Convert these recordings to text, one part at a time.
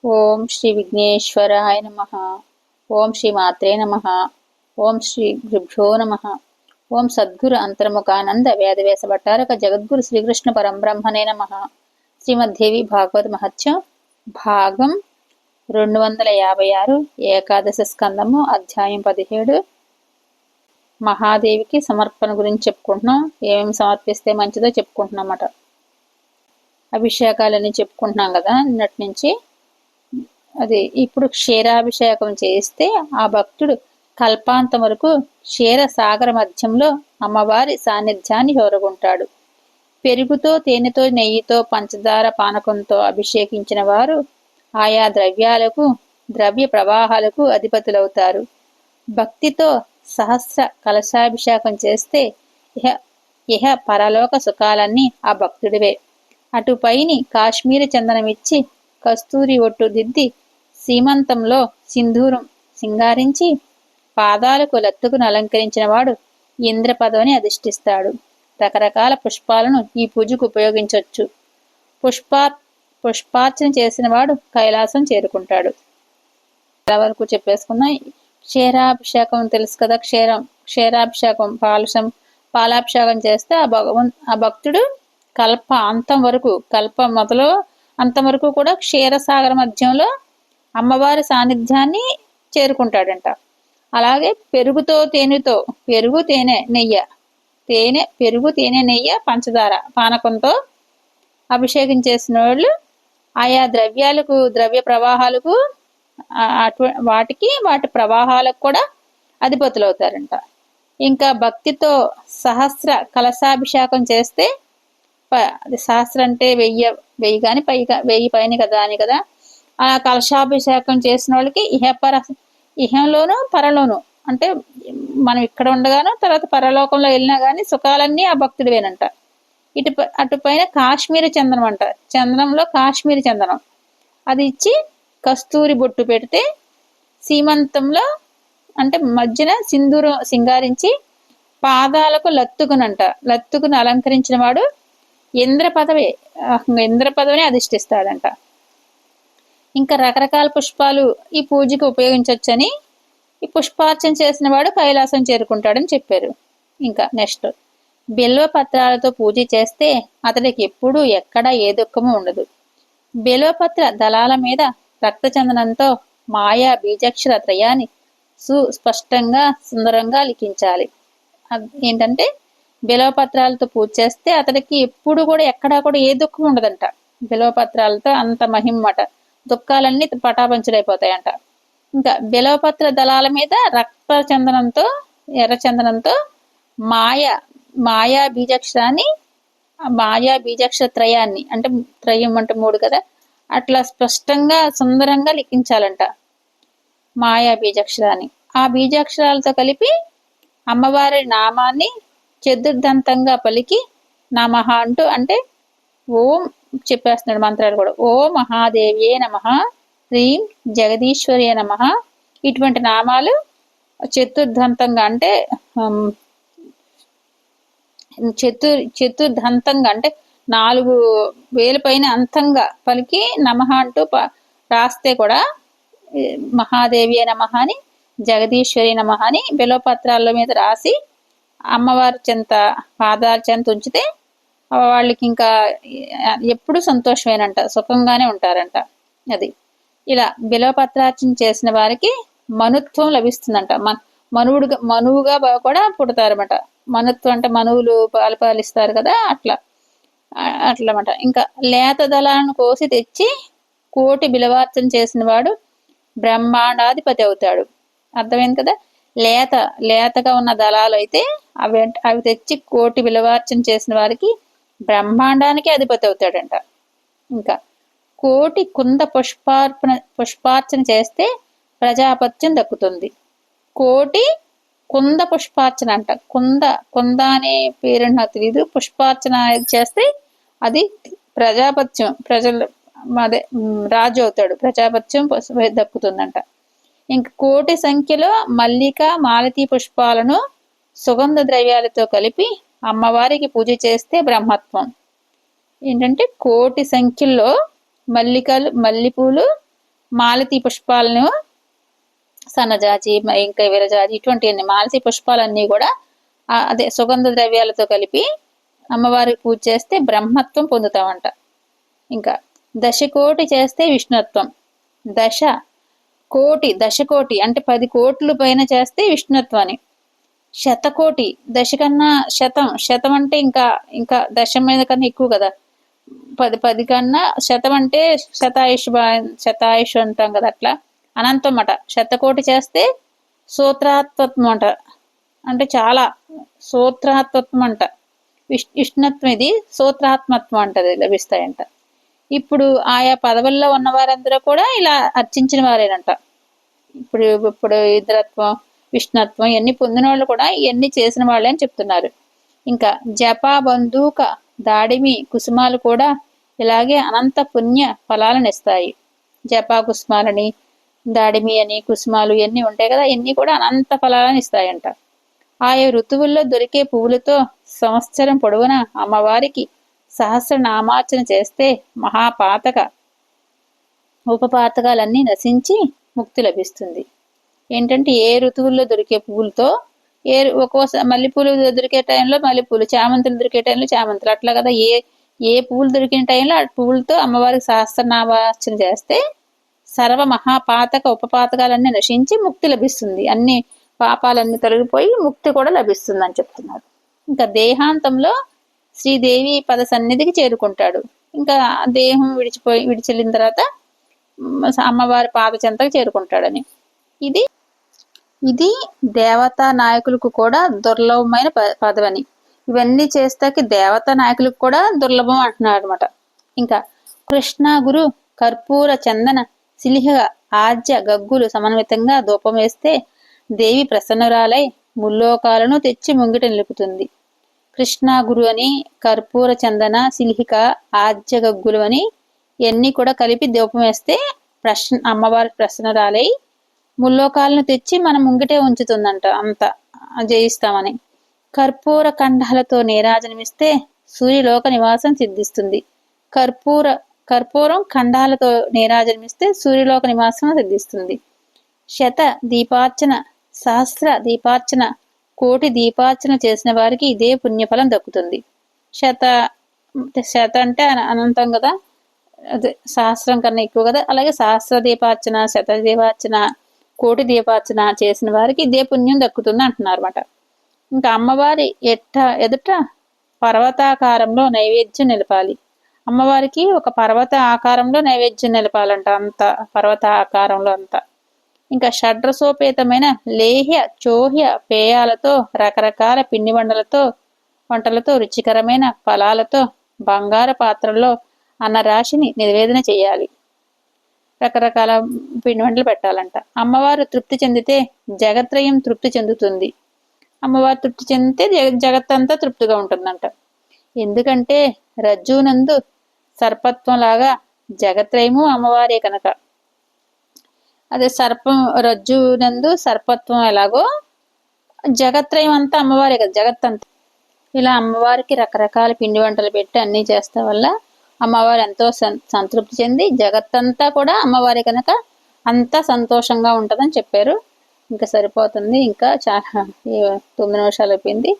ఓం శ్రీ విఘ్నేశ్వరాయ నమః. ఓం శ్రీ మాత్రే నమః. ఓం శ్రీ గురుభ్యో నమః. ఓం సద్గురు అంతర్ముఖానంద వేదవ్యాస భట్టారక జగద్గురు శ్రీకృష్ణ పరంబ్రహ్మణే నమః. శ్రీమద్దేవి భాగవత మహత్యం భాగం 256 ఏకాదశ స్కందము అధ్యాయం 17. మహాదేవికి సమర్పణ గురించి చెప్పుకుంటున్నాం. ఏమేమి సమర్పిస్తే మంచిదో చెప్పుకుంటున్నాం అన్నమాట. అభిషేకాలని చెప్పుకుంటున్నాం కదా నిన్నటి నుంచి. అది ఇప్పుడు క్షీరాభిషేకం చేస్తే ఆ భక్తుడు కల్పాంతం వరకు క్షీర సాగర మధ్యంలో అమ్మవారి సాన్నిధ్యాన్ని కోరుకుంటాడు. పెరుగుతో, తేనెతో, నెయ్యితో, పంచదార పానకంతో అభిషేకించిన వారు ఆయా ద్రవ్యాలకు, ద్రవ్య ప్రవాహాలకు అధిపతులవుతారు. భక్తితో సహస్ర కలశాభిషేకం చేస్తే ఇహ పరలోక సుఖాలన్నీ ఆ భక్తుడివే. అటుపైని కాశ్మీర చందనమిచ్చి కస్తూరి ఒట్టు దిద్ది సీమంతంలో సింధూరం సింగారించి పాదాలకు లత్తుకును అలంకరించిన వాడు ఇంద్ర పదవిని అధిష్ఠిస్తాడు. రకరకాల పుష్పాలను ఈ పూజకు ఉపయోగించవచ్చు. పుష్పార్చన చేసిన వాడు కైలాసం చేరుకుంటాడు. చాలా వరకు చెప్పేసుకున్నాం. క్షీరాభిషేకం తెలుసు కదా. క్షీరాభిషేకం పాలాభిషేకం చేస్తే ఆ భక్తుడు కల్ప అంతం వరకు, కల్ప మొదలు అంతం వరకు కూడా క్షీరసాగర మధ్యంలో అమ్మవారి సాన్నిధ్యాన్ని చేరుకుంటాడంట. అలాగే పెరుగుతో, తేనెతో, పెరుగు, తేనె, నెయ్యి, పంచదార పానకంతో అభిషేకం చేసిన వాళ్ళు ఆయా ద్రవ్యాలకు, ద్రవ్య ప్రవాహాలకు, వాటి ప్రవాహాలకు కూడా అధిపతులవుతారంట. ఇంకా భక్తితో సహస్ర కలశాభిషేకం చేస్తే, సహస్ర అంటే 1000 కానీ 1000 పైన కదా అని కదా. ఆ కలశాభిషేకం చేసిన వాళ్ళకి ఇహంలోను పరలోను, అంటే మనం ఇక్కడ ఉండగాను తర్వాత పరలోకంలో వెళ్ళినా గానీ సుఖాలన్నీ ఆ భక్తుడివేనంట. అటుపైన కాశ్మీర చందనం అంట. చందనంలో కాశ్మీర చందనం అది ఇచ్చి కస్తూరి బొట్టు పెడితే సీమంతంలో అంటే మధ్యన సింధూరం సింగారించి పాదాలకు లత్తుకుని అలంకరించిన వాడు ఇంద్ర పదవిని అధిష్ఠిస్తాడంట. ఇంకా రకరకాల పుష్పాలు ఈ పూజకు ఉపయోగించవచ్చని, ఈ పుష్పార్చన చేసిన వాడు కైలాసం చేరుకుంటాడని చెప్పారు. ఇంకా నెక్స్ట్, బిల్వ పత్రాలతో పూజ చేస్తే అతడికి ఎప్పుడూ ఎక్కడా ఏ దుఃఖము ఉండదు. బిల్వపత్ర దళాల మీద రక్తచందనంతో మాయా బీజాక్షర త్రయాన్ని సుస్పష్టంగా సుందరంగా లిఖించాలి. ఏంటంటే బిల్వపత్రాలతో పూజ చేస్తే అతడికి ఎప్పుడు కూడా ఎక్కడా కూడా ఏ దుఃఖం ఉండదంట. బిల్వపత్రాలతో అంత మహిమట. దుఃఖాలన్నీ పటాపంచులైపోతాయంట. ఇంకా బిల్వపత్ర దళాల మీద ఎర్రచందనంతో మాయా బీజాక్షర త్రయాన్ని, అంటే త్రయం అంటే 3 కదా, అట్లా స్పష్టంగా సుందరంగా లిఖించాలంట మాయా బీజాక్షరాన్ని. ఆ బీజాక్షరాలతో కలిపి అమ్మవారి నామాన్ని చతుర్దంతంగా పలికి నమః అంటూ, అంటే ఓం చెప్పేస్తున్నాడు మంత్రాలు కూడా. ఓ మహాదేవ్యే నమః, హ్రీం జగదీశ్వర్యే నమః. ఇటువంటి నామాలు చతుర్దంతంగా, అంటే చతుర్దంతంగా అంటే 4 వేల పైన అంతంగా పలికి నమః అంటూ రాస్తే కూడా మహాదేవ్యే నమః అని, జగదీశ్వరి నమః అని బిల్వపత్రాల మీద రాసి అమ్మవారి చెంత, పాదాల చెంత ఉంచితే వాళ్ళకి ఇంకా ఎప్పుడు సంతోషమేనంట, సుఖంగానే ఉంటారంట. అది ఇలా బిల్వపత్రార్చన చేసిన వారికి మనుత్వం లభిస్తుందంట. మనువుగా కూడా పుడతారన్నమాట. మనుత్వం అంటే మనువులు పాలిస్తారు కదా, అట్లమాట. ఇంకా లేత దళాలను కోసి తెచ్చి కోటి బిలవార్చన చేసిన వాడు బ్రహ్మాండాధిపతి అవుతాడు. అర్థమైంది కదా. లేతగా ఉన్న దళాలు అయితే అవి తెచ్చి కోటి బిలవార్చన చేసిన వారికి బ్రహ్మాండానికి అధిపతి అవుతాడంట. ఇంకా కోటి కుంద పుష్పార్చన చేస్తే ప్రజాపత్యం దక్కుతుంది. కోటి కుంద పుష్పార్చన అంట. కుంద అనే పేరు నాకు తెలియదు. పుష్పార్చన చేస్తే అది ప్రజాపత్యం, అదే రాజు అవుతాడు, ప్రజాపత్యం దక్కుతుందంట. ఇంక కోటి సంఖ్యలో మల్లిక, మాలతీ పుష్పాలను సుగంధ ద్రవ్యాలతో కలిపి అమ్మవారికి పూజ చేస్తే బ్రహ్మత్వం. ఏంటంటే కోటి సంఖ్యలో మల్లిపూలు, మాలతి పుష్పాలను, సన్నజాజి, ఇంకా విరజాజి, ఇటువంటి మాలతి పుష్పాలన్నీ కూడా అదే సుగంధ ద్రవ్యాలతో కలిపి అమ్మవారికి పూజ చేస్తే బ్రహ్మత్వం పొందుతామంట. ఇంకా దశకోటి చేస్తే విష్ణుత్వం. దశకోటి అంటే 10 కోట్లు పైన చేస్తే విష్ణుత్వాన్ని. శతకోటి, దశ కన్నా శతం అంటే ఇంకా ఇంకా దశ మీద కన్నా ఎక్కువ కదా. 10 కన్నా శతం అంటే శతాయుష్ అంటాం కదా, అట్లా అనంతం అన్నమాట. శతకోటి చేస్తే సూత్రాత్మత్వం అంట, అంటే చాలా సూత్రాత్మత్వం అంట. విష్ణుత్వం ఇది సూత్రాత్మత్వం అంటది లభిస్తాయంట. ఇప్పుడు ఆయా పదవుల్లో ఉన్న వారందరూ కూడా ఇలా అర్చించిన వారేనంట. ఇప్పుడు ఇంద్రత్వం, విష్ణుత్వం ఇవన్నీ పొందిన వాళ్ళు కూడా ఇవన్నీ చేసిన వాళ్ళే అని చెప్తున్నారు. ఇంకా జప, బంధూక, దాడిమి, కుసుమాలు కూడా ఇలాగే అనంత పుణ్య ఫలాలను ఇస్తాయి. జప కుసుమాలని, దాడిమి అని, కుసుమాలు ఇవన్నీ ఉంటాయి కదా, ఇవన్నీ కూడా అనంత ఫలాలను ఇస్తాయంట. ఆయా ఋతువుల్లో దొరికే పువ్వులతో సంవత్సరం పొడవున అమ్మవారికి సహస్రనామార్చన చేస్తే మహాపాతక ఉపపాతకాలన్నీ నశించి ముక్తి లభిస్తుంది. ఏంటంటే ఏ ఋతువుల్లో దొరికే పువ్వులతో, ఒక్కోసారి మల్లెపూలు దొరికే టైంలో మల్లెపూలు, చామంతులు దొరికే టైంలో చామంతులు, అట్లా కదా ఏ పువ్వులు దొరికిన టైంలో ఆ పువ్వులతో అమ్మవారికి సహస్రనామార్చన చేస్తే సర్వ మహాపాతక ఉపపాతకాలన్నీ నశించి ముక్తి లభిస్తుంది. అన్ని పాపాలన్నీ తొలగిపోయి ముక్తి కూడా లభిస్తుంది అని చెప్తున్నారు. ఇంకా దేహాంతంలో శ్రీదేవి పద సన్నిధికి చేరుకుంటాడు. ఇంకా దేహం విడిచెళ్ళిన తర్వాత అమ్మవారి పాద చెంతకు చేరుకుంటాడని. ఇది దేవతా నాయకులకు కూడా దుర్లభమైన పదవని. ఇవన్నీ చేస్తాకి దేవతా నాయకులకు కూడా దుర్లభం అంటున్నారు అనమాట. ఇంకా కృష్ణ గురు కర్పూర చందన శిలిహ ఆజ్య గగ్గులు సమన్వితంగా ధూపం వేస్తే దేవి ప్రసన్నురాలై ముల్లోకాలను తెచ్చి ముంగిట నిలుపుతుంది. కృష్ణ గురు అని, కర్పూర చందన, శిలిహిక, ఆజ్య గగ్గులు అని ఇవన్నీ కూడా కలిపి ధూపం వేస్తే అమ్మవారి ప్రసన్నురాలై ముల్లోకాలను తెచ్చి మన ముంగిటే ఉంచుతుందంట. అంత జయిస్తామని. కర్పూర కండాలతో నీరాజనమిస్తే సూర్యలోక నివాసం సిద్ధిస్తుంది. కర్పూరం ఖండాలతో నీరాజనమిస్తే సూర్యలోక నివాసం సిద్ధిస్తుంది. శత దీపార్చన, సహస్ర దీపార్చన, కోటి దీపార్చన చేసిన వారికి ఇదే పుణ్యఫలం దక్కుతుంది. శత అంటే అనంతం కదా, అదే సహస్రం కన్నా ఎక్కువ కదా. అలాగే సహస్ర దీపార్చన, శత దీపార్చన, కోటి దీపార్చన చేసిన వారికి ఇదే పుణ్యం దక్కుతుంది అంటున్నారు అన్నమాట. ఇంకా అమ్మవారి ఎదుట పర్వతాకారంలో నైవేద్యం నిలపాలి. అమ్మవారికి ఒక పర్వత ఆకారంలో నైవేద్యం నిలపాలంట, అంత పర్వత ఆకారంలో అంతా. ఇంకా షడ్రసోపేతమైన లేహ్య చోహ్య పేయాలతో, రకరకాల పిండి వంటలతో, రుచికరమైన ఫలాలతో బంగారు పాత్రల్లో అన్నరాశిని నివేదన చేయాలి. రకరకాల పిండి వంటలు పెట్టాలంట. అమ్మవారు తృప్తి చెందితే జగత్రయం తృప్తి చెందుతుంది. అమ్మవారు తృప్తి చెందితే జగత్తంతా తృప్తిగా ఉంటుందంట. ఎందుకంటే రజ్జునందు సర్పత్వం లాగా జగత్రయము అమ్మవారే కనుక. అదే రజ్జునందు సర్పత్వం ఎలాగో జగత్రయం అంతా అమ్మవారే కదా, జగత్తంతా. ఇలా అమ్మవారికి రకరకాల పిండి వంటలు పెట్టి అన్నీ చేస్తా వల్ల అమ్మవారు ఎంతో సంతృప్తి చెంది జగత్తంతా కూడా అమ్మవారి కనుక అంతా సంతోషంగా ఉంటుందని చెప్పారు. ఇంకా సరిపోతుంది. ఇంకా చాలా 9 నిమిషాలు అయిపోయింది.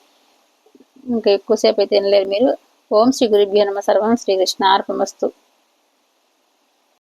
ఇంకా ఎక్కువసేపు అయితే తినలేరు మీరు. ఓం శ్రీ గురుభ్యో నమః. సర్వం శ్రీకృష్ణార్పణమస్తు.